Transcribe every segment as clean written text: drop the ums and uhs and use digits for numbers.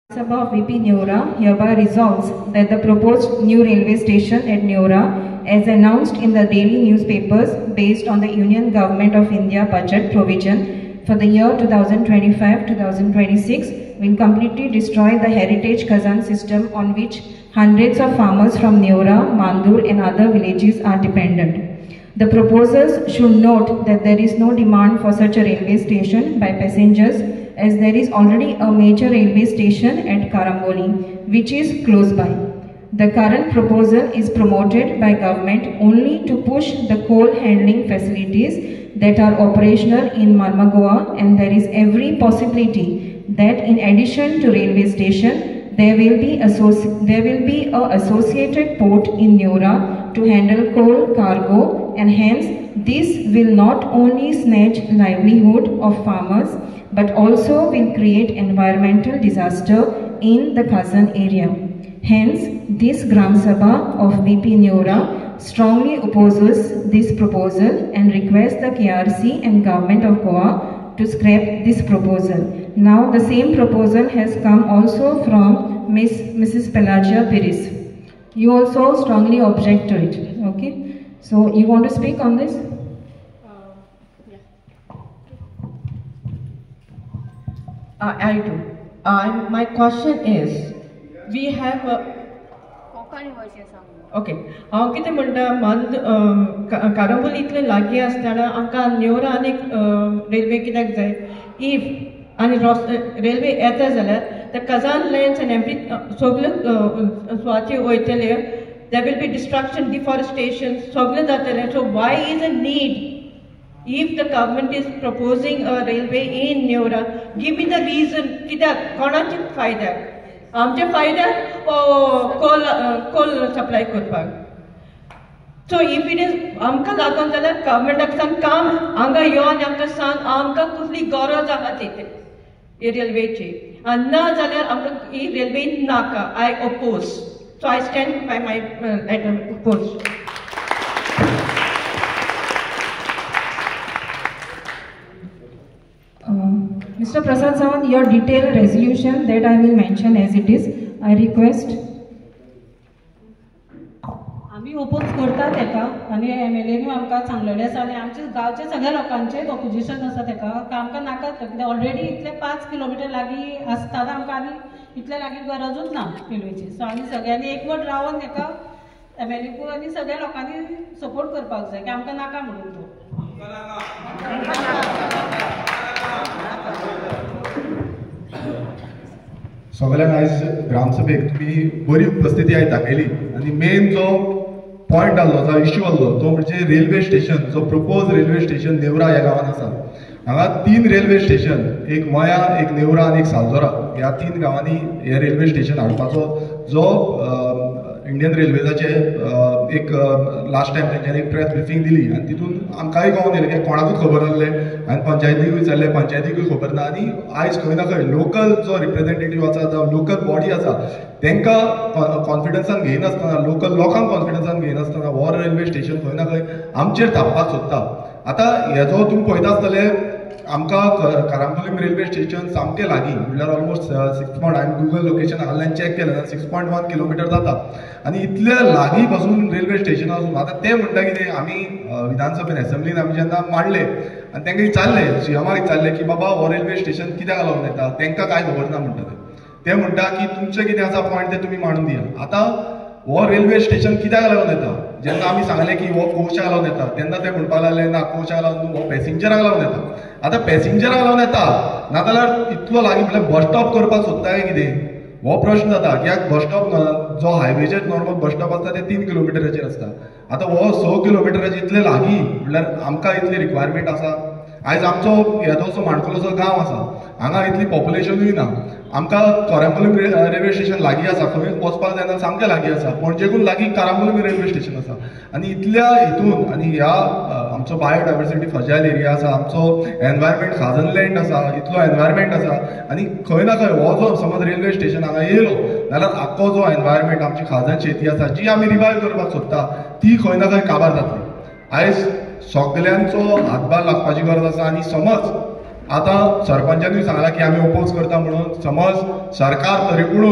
Sabha of VP Neora hereby resolves that the proposed new railway station at Neora, as announced in the daily newspapers based on the Union Government of India budget provision for the year 2025-2026, will completely destroy the heritage Khazan system on which hundreds of farmers from Neora, Mandur and other villages are dependent. The proposers should note that there is no demand for such a railway station by passengers, as there is already a major railway station at Karamboli, which is close by. The current proposal is promoted by government only to push the coal handling facilities that are operational in Marmagoa, and there is every possibility that in addition to railway station, there will be a associated port in Neora to handle coal cargo, and hence this will not only snatch livelihood of farmers but also will create environmental disaster in the Khazan area. Hence, this Gram Sabha of VP Neora strongly opposes this proposal and requests the KRC and Government of Goa to scrap this proposal. Now, the same proposal has come also from Mrs. Pelagia Piris. You also strongly object to it. Okay. So, you want to speak on this? I do. My question is, we have okay. हांव कितें म्हणटा कारांबोली इतलें लागीं आसतना आमकां नेवरा आनीक railway कित्याक जाय? इफ आनी रेल्वे येता जाल्यार the Khazan lands and every सगळे सुवाती वयतले, there will be destruction, deforestation, सगळे जातले. So why is a need? If the government is proposing a railway in Neora, give me the reason. कित्याक कोणाचे फायद्याक? आमचे फायद्याक कोल सप्लाय करपाक. So if it is आमकां लागून जाल्यार गव्हर्मेंटाक सांग काम हांगा यो आनी आमकां सांग आमकां कसली गरज आहा ती रेल्वेची, आनी ना जाल्यार आमकां ही रेल्वे नाका. I oppose. So I stand by my oppose. Mr. Prasad Sawant, your detailed resolution that I will mention as it is. I request. आम्ही ओपोज करता तेका आनी MLA आमकां सांगलेलें आसा आनी आमच्या गांवच्या सगळ्या लोकांचें ऑपोजिशन आसा तेका आमकां नाका कित्याक ऑलरेडी इतले 5 किलोमिटर लागीं आसतना आमकां आनी इतले लागीं गरजूच ना रेल्वेची. सो आमी सगळ्यांनी एकवट रावन तेका MLA आनी सगळ्या लोकांनी सपोर्ट करपाक जाय की आमकां नाका म्हणून तो. सगळ्यांक आयज ग्रामसभेक तुमी बरी उपस्थिती आयज दाखयली आनी मेन जो पॉयंट आहलो, जो इश्यू आहलो, तो म्हणजे रेल्वे स्टेशन, जो प्रपोज रेल्वे स्टेशन नेवरा ह्या गांवांत आसा. हांगा 3 रेल्वे स्टेशन, एक मया, एक नेवरा आनी एक सालजोरा, ह्या 3 गांवांनी हे रेल्वे स्टेशन हाडपाचो जो इंडियन रेल्वेजाचे एक लास्ट टायम तेंच्यांनी एक प्रेस ब्रिफींग दिली आनी तितून आमकांय कळोवन येलें की कोणाकूच खबर नासलें आनी पंचायतीकूय विचारलें, पंचायतीकूय खबर ना. आनी आयज खंय ना खंय लोकल जो रिप्रेझेंटेटीव आसा, जावं लोकल बॉडी आसा, तांकां कॉन्फिडन्सान घेयनासतना, लोकल लोकांक कॉन्फिडन्सान घेयनासतना हो रेल्वे स्टेशन खंय ना खंय आमचेर थापपाक सोदता. आतां हेजो तुमी पळयता आसतले आमकां कारांबोली रेल्वे स्टेशन सामकें लागीं, म्हणल्यार ऑलमोस्ट 6 हांवें गुगल लोकेशन घाल्लें चॅक केलें, 6.1 किलोमिटर जाता. आनी इतल्या लागीं पासून रेल्वे स्टेशन आसून आतां ते म्हणटा कितें, आमी विधानसभेन एसेंब्लीन आमी जेन्ना मांडले आनी तांकां विचारलें, सीएमाक विचारलें की बाबा हो रेल्वे स्टेशन कित्याक लागून येता, तांकां कांय खबर ना म्हणटा ते म्हणटा की तुमचें कितें आसा पॉयंट ते तुमी मांडून दिया. आतां हो रेल्वे स्टेशन कित्याक लागून येता? जेन्ना आमी सांगलें की हो कोचाक लागून येता तेन्ना ते म्हणपाक लागले ना, कोचाक लागून हो पॅसेंजराक लागून येता. आतां पॅसेंजराक लागून येता नाजाल्यार इतलो लागीं म्हळ्यार बस स्टॉप करपाक सोदता काय कितें, हो प्रश्न जाता. कित्याक बस स्टॉप जो हायवेचेर नॉर्मल बस स्टॉप आसता ते 3 किलोमिटराचेर आसता. आतां हो 6 किलोमिटराचेर इतले लागीं म्हणल्यार आमकां इतली रिक्वायरमेंट आसा. आयज आमचो येदोसो माणकुलोसो गांव आसा, हांगा इतली पॉप्युलेशनूय ना. आमकां कारांबोली रेल्वे स्टेशन लागीं आसा, खंय वचपाक जायना, सामकें लागीं आसा. पणजेकून लागीं कारांबोली रेल्वे स्टेशन आसा. आनी इतल्या हितून आनी ह्या आमचो बायोडायवर्सिटी फ्रजायल एरिया आसा, आमचो एनवायरमेंट खाजन लँड आसा, इतलो एनवायरमेंट आसा. आनी खंय ना खंय हो जो समज रेल्वे स्टेशन हांगा येयलो जाल्यार आख्खो जो एनवायरमेंट आमची खाजन शेती आसा जी आमी रिवायव करपाक सोदता ती खंय ना खंय काबार जातली. आयज सगळ्यांचो हातभार लागपाची गरज आसा. आनी समज आतां सरपंचांनी सांगलां की आमी ओपोज करता म्हणून. समज सरकार तरीपूण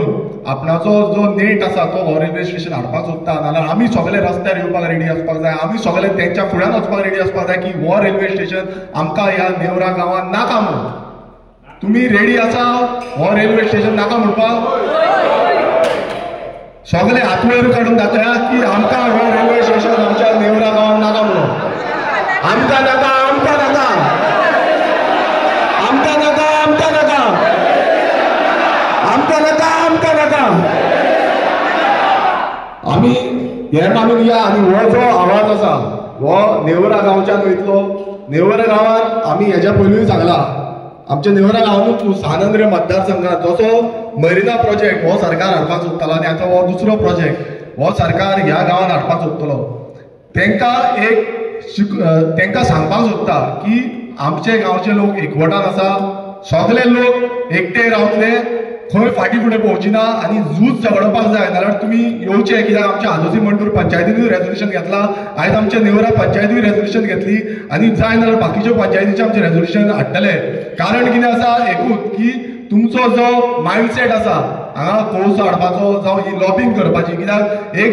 आपणाचो जो नेट आसा तो हो रेल्वे स्टेशन हाडपाक सोदता, नाल्यार आमी सगळे रस्त्यार येवपाक रेडी आसपाक जाय, आमी सगळे तेंच्या फुड्यान वचपाक रेडी आसपाक जाय की हो रेल्वे स्टेशन आमकां ह्या नेवरा गांवांत नाका म्हणून. तुमी रेडी आसा हो रेल्वे स्टेशन नाका म्हणपाक? सगळे हात वयर काडून दाखया की आमकां हो रेल्वे स्टेशन आमच्या नेवरा गांवांत नाका म्हणून. आमकां नाका, आमकां नाका, आमकां नाका, आमकां नाका, आमकां नाका, आमकां नाका. आमी हे मानून या आनी हो जो आवाज आसा हो नेवरा गांवच्यान वयतलो. नेवरा गांवांत आमी हेच्या पयलींय सांगला आमच्या नेवरा गांवांतूच सानंद्र मतदारसंघात जसो मरिना प्रोजेक्ट हो सरकार हाडपाक सोदतालो आनी आतां हो दुसरो प्रोजेक्ट हो सरकार ह्या गांवांत हाडपाक सोदतलो. तेंकां सांगपाक सोदता की आमचे गांवचे लोक एकवटान आसा, सगळे लोक एकटे रावतले, खंय फाटीं फुडें पळोवची ना आनी झूज झगडपाक जाय. नाल्यार तुमी येवचे, कित्याक आमच्या आदोसी मंडूर पंचायतीनूय रेजोल्युशन घेतला, आयज आमच्या नेवरा पंचायतीय रेजोल्युशन घेतली आनी जाय नाल्यार बाकीच्यो पंचायतीचे आमचे रेजोल्युशन हाडटले. कारण कितें आसा एकूच की तुमचो जो मायंडसेट आसा हांगा कोळसो हाडपाचो जावं ही लॉबिंग करपाची, कित्याक एक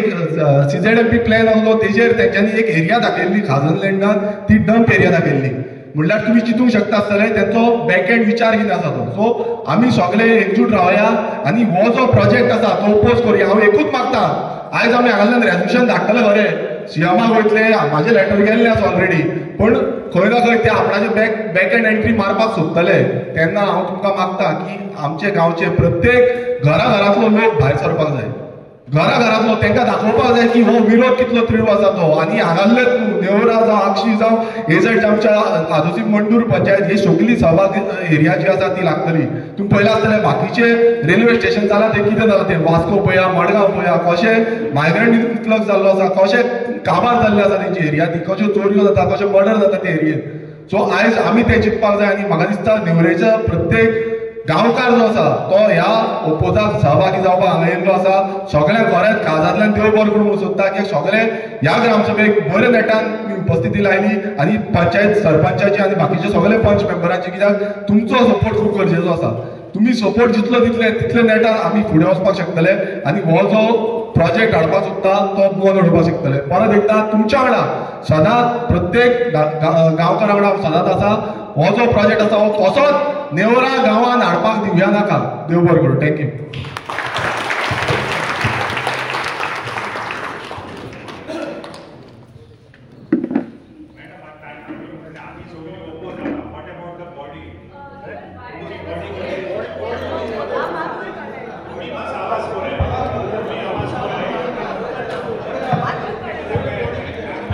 CZMP प्लॅन आसलो तेजेर तेंच्यांनी एक एरिया दाखयल्ली खाजनलँडान, ती डंप एरिया दाखयल्ली. म्हणल्यार तुम्ही चिंतूंक शकता आसतले त्यांचो बॅकएंड विचार कितें आसा तो. सो आमी सगळे एकजूट रावया आनी हो जो प्रोजेक्ट आसा तो ओपोज करूया. हांव एकूच मागता, आयज आमी हांगाच्यान रेजोल्युशन धाडटले खरें, सीएमाक वयतले, म्हाजे लेटर गेल्ले आसा ऑलरेडी, पण खंय ना खंय ते आपणाचे बॅकएंड एंट्री मारपाक सोदतले तेन्ना हांव तुमकां मागता की आमचे गांवचे प्रत्येक घराघरांतलो लोक भायर सरपाक जाय. घराघरांतलो तेंकां दाखोवपाक जाय की हो विरोध कितलो तीव्र आसा तो. आनी हांगासलेच नेवरा जावं आक्षी जावं हेजट आमच्या आदोसी मंडूर पंचायत ही सगळी सहभाग एरिया जी आसा ती लागतली. तुमी पळयलां आसतलें बाकीचे रेल्वे स्टेशन जालां ते कितें जालां ते वास्को पळया, मडगांव पळया, कशें मायग्रंट इन्फ्लक्स जाल्लो आसा, कशें काबार जाल्ले आसा तेंची एरिया, ती कश्यो चोरयो जाता, कशें मर्डर जाता ते एरियेन. सो आयज आमी ते चिंतपाक जाय आनी म्हाका दिसता नेवरेच्या प्रत्येक गांवकार जो आसा तो ह्या ओपोजाक सहभागी जावपाक हांगा येयल्लो आसा. सगळ्या गोऱ्यात काळजांतल्यान देव बरो करूंक सोदता की सगळे ह्या ग्रामसभेक बरे नेटान उपस्थिती लायली आनी पंचायत सरपंचाची आनी बाकीचे सगळे पंच मेंबरांची, कित्याक तुमचो सपोर्ट खूब गरजेचो आसा. तुमी सपोर्ट जितलो दितले तितले नेटान आमी फुडें वचपाक शकतले आनी हो जो प्रोजेक्ट हाडपाक सोदता तो बंद उडोवपाक शकतले. परत एकदा तुमच्या वांगडा सदांच प्रत्येक गांवकारा वांगडा सदांच आसा. हो जो प्रोजेक्ट आसा हो कसोच नेवरा गांवांत हाडपाक दिवया नाका. देव बरें करूं. थँक्यू.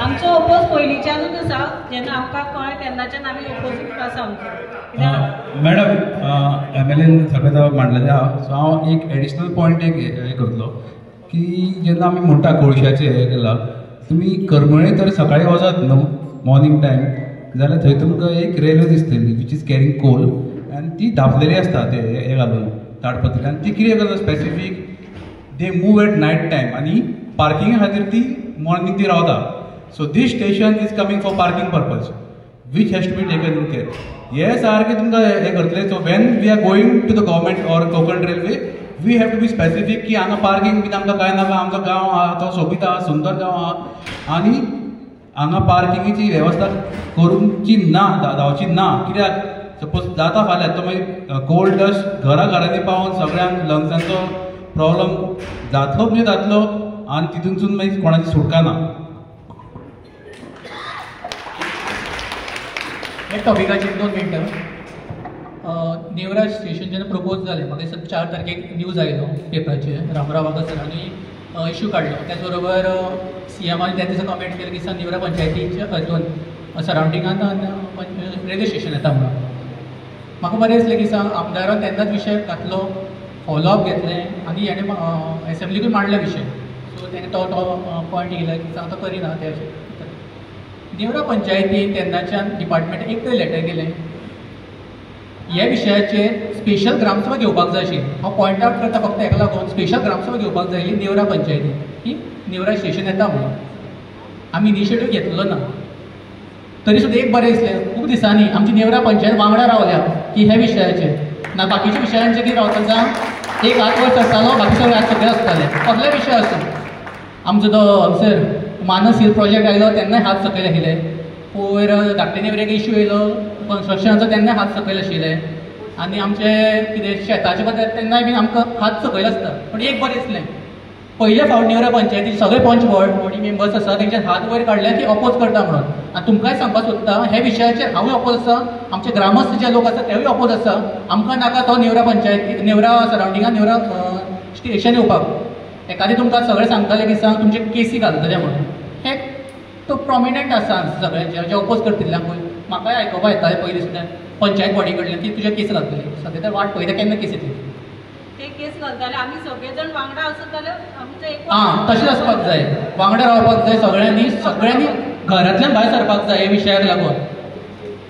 आमचो ओपोज पयलींच्यानूच आसा, जेन्ना आमकां कळ्ळें तेन्नाच्यान आमी ओपोजीट आसा आमचो. मॅडम MLAन सगळें मांडलेलें आहा. सो हांव एक एडिशनल पॉयंट एक हे करतलो की जेन्ना आमी म्हणटा कोळशाचें हें केलां, तुमी करमळे तर सकाळीं वचत न्हू मॉर्निंग टायम, जाल्यार थंय तुमकां एक रेल्वे दिसतली वीच इज कॅरींग कोल आनी ती धांपलेली आसता ते हे घालून ताडपत्री. आनी ती कितें करता specific, they move at night time आनी पार्किंगा खातीर ती मॉर्निंग ती रावता. So this station is coming for parking purpose, which has to be taken in care. Yes, सारखे तुमकां हे करतले. So when we are going to the government or Konkan Railway, we have to be specific की हांगा parking बी आमकां कांय नाका, आमचो गांव आहा तो सोबीत आहा, सुंदर गांव आहा आनी हांगा पार्किंगेची वेवस्था करूंची ना, जावची ना. कित्याक सपोज जाता फाल्यां तो मागीर कोल्ड डस्ट घरा घरांनी पावून सगळ्यांक लंग्सांचो प्रॉब्लम जातलो म्हणजे जातलो आनी तितूनसून मागीर कोणाची सुटका ना. हे टॉपिकाचेर 2 मिनटां. नेवरा स्टेशन जेन्ना प्रपोज जालें, म्हाका दिसता 4 तारखेक न्यूज आयलो पेपराचेर, रामराव सरांनी इश्यू काडलो. त्याच बरोबर CMान त्या दिसा कमेंट केलें की नेवरा पंचायतीच्या हातून सरावंडिंगान रेल्वे स्टेशन येता म्हणून. म्हाका बरें दिसलें की आमदारान तेन्नाच विशय घातलो, फॉलोअप घेतलें आनी हेणें एसेंब्लीकूय मांडले विशय. सो तेणें तो पॉयंट येयला की तो करिना. ते नेवरा पंचायतीन तेन्नाच्यान डिपार्टमेंट एक लेटर गेलें ह्या विशयाचेर स्पेशल ग्रामसभा घेवपाक जाय आशिल्ली. हांव पॉयंट आवट करता फक्त हेका लागून स्पेशल ग्रामसभा घेवपाक जाय आशिल्ली नेवरा पंचायतीन की नेवरा स्टेशन येता म्हणून. आमी इनिशिएटीव घेतलो ना. तरी सुद्दां एक बरें दिसलें, खूब दिसांनी आमची नेवरा पंचायत वांगडा रावल्या की हे विशयाचेर ना बाकीच्या विशयांचेर कितें रावता सांग, एक हात वयर सरतालो बाकी सगळे हात सकयल आसताले, कसले विशय आसूं. आमचो तो हांगसर मानस हिल प्रोजेक्ट आयलो तेन्नाय हात सकयल आशिल्ले, वयर धाकटे नेवरेक इश्यू येयलो कन्स्ट्रक्शनाचो तेन्नाय हात सकयल आशिल्ले, आनी आमचे कितें शेताचे बद्दल तेन्नाय बीन आमकां हात सकयल आसता. पण एक बरें दिसलें, पयले फावट नेवरा पंचायतीचे सगळे पंच बॉडी मेंबर्स आसा तेंचे हात वयर काडले की अपोज करता म्हणून. आनी तुमकांय सांगपाक सोदता हे विशयाचेर हांवूय अपोज आसा, आमचे ग्रामस्थ जे लोक आसा तेवूय अपोज आसा. आमकां नाका तो नेवरा पंचायती नेवरा सरावंडिंगान नेवरा स्टेशन येवपाक. एखादी तुमकां सगळें सांगताले की सांग तुमचे केसी घालतले म्हणून, हे तो प्रॉमिनंट आसा सगळ्यांचे जे अपोज करतिल्ल्यां पळय. म्हाकाय आयकोपा येतालें पयलीं सुद्दां पंचायत बॉडी कडल्यान की तुजे केस घालतली. सद्या तर वाट पळयता केन्ना केस येतली ते केस घालताले आमी सगळे जाण वांगडा आसत जाल्यार आमचो एक तशें आसपाक जाय, वांगडा रावपाक जाय सगळ्यांनी घरांतल्यान भायर सरपाक जाय हे विशयाक लागून.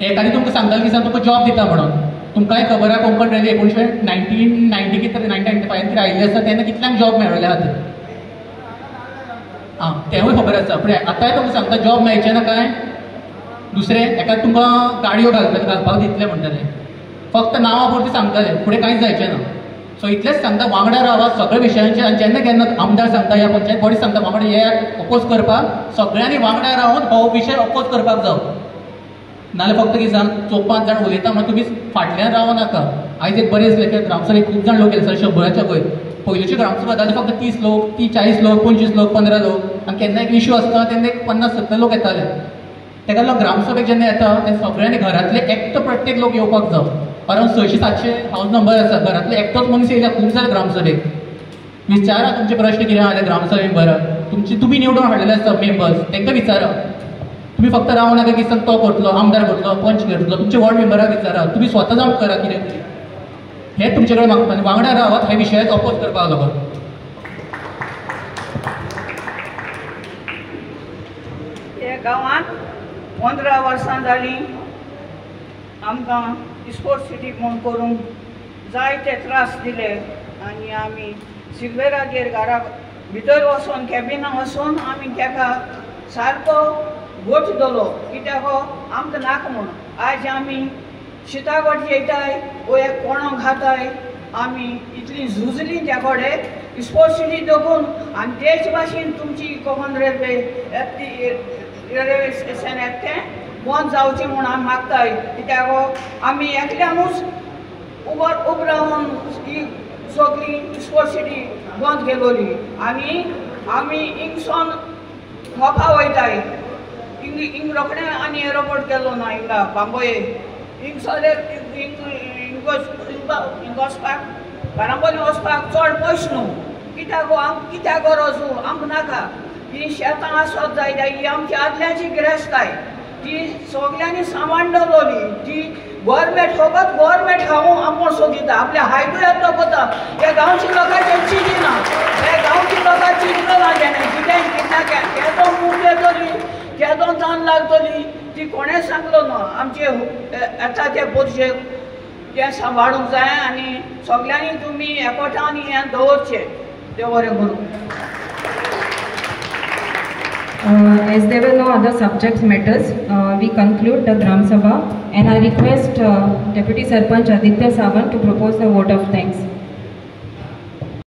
एखादी तुमकां सांगताले की सांग तुका जॉब दिता म्हणून. तुमकांय खबर आहा कोंकण रेल्वे 1990 कितें 1995 कितें आयिल्ली आसा तेन्ना कितल्यांक जॉब मेळ्ळले आहा तेवूय खबर आसा. पूण आतांय तुमकां सांगता जॉब मेळचें ना काय. दुसरें एका तुमकां गाडयो घालपाक दितले म्हणटाले, फक्त नांवा पुरती सांगताले, फुडें कांयच जायचें ना. सो इतलेंच सांगता वांगडा रावा सगळ्या विशयांचेर. आनी जेन्ना केन्ना आमदार सांगता या पंचायत बॉडी सांगता वांगडा हे अपोज करपाक, सगळ्यांनी वांगडा रावन हो विशय अपोज करपाक जावं. नाल्यार फक्त कितें सांग 4-5 जाण उलयता म्हणून तुमी फाटल्यान रावं नाका. आयज एक बरें दिसलें की ग्रामसभेक खूब जाण लोक येले 100च्या वयर. पयलींचे ग्रामसभा जाल्यार फक्त 30 लोक 40 लोक 25 लोक 15 लोक, आनी केन्ना एक इश्यू आसता तेन्ना एक 50-70 लोक येताले. तेका लागून ग्रामसभेक जेन्ना येता तेन्ना सगळ्यांनी घरांतले एकटो प्रत्येक लोक येवपाक जावं. अरावंड 600-700 हाऊस नंबर आसा, घरांतले एकटोच मनीस येयल्या खूब जाले ग्रामसभेक. विचारा तुमचे प्रश्न कितें आहा ग्रामसभे मेंबराक, तुमी निवडून हाडलेले आसता मेंबर्स तांकां विचारा. तुमी फक्त रावं नाका की तो करतलो आमदार करतलो पंच करतलो, तुमचे वॉर्ड मेंबराक विचारा. तुमी स्वता जावन करा कितें हे तुमचे कडेन मागता. वांगडा रावात हे विशयाक अपोज करपाक लागून. हे गांवांत 15 वर्सां जालीं आमकां स्पोर्ट्स सिटी म्हूण करूंक जायते त्रास दिले. आनी आमी सिल्वेरागेर घरा भितर वचून कॅबिनां वचून आमी ताका सारको गोठ दलो कित्याक आमकां नाका म्हूण. आयज आमी शितागोट जेयताय वो एक कोणो घाताय. आमी इतली झुजलीं त्या कडेन स्पोर्ट्स सिटी दवरून. आनी तेच भाशेन तुमची कोंकण रेल्वे स्टेशन तें बंद जावचें म्हूण आमी मागताय. कित्याक आमी एकल्यानूच उब रावन ही सगळी स्पोर्ट्स सिटी बंद केलोली. आनी आमी हिंगसून मोपा वयताय. हिंग रोखडें आनी एरोपोर्ट केलो ना हिंगा बांबोये. हिंग वचपाक बारांबोली वचपाक चड पयस न्हू. कित्याक आमकां कित्याक गरज आमकां नाका. ही शेतां आसत जाय ही आमची आदल्याची गिरेस्ताय. ती सगळ्यांनी सांबाळून दवरली. ती गव्हर्मेंट फकत गव्हर्मेंट खावूंक आमकां सोदिता. आपल्या हायटूय येता पता हे गांवच्या लोकांचें चिंतिना. हे गांवच्या लोकांक चिंतलो तेणें कितें कित्याक केदो मूग येतली केदो जान लागतली ती कोणें सांगलो ना. आमचे येता ते पोरशे तें सांबाळूंक जाय. आनी सगळ्यांनी तुमी एकवटान हें दवरचें. देव बरें करूं. As there were no other subject matters, we conclude the Gram Sabha, and I request Deputy Sarpanch Aditya Sawant to propose the vote of thanks.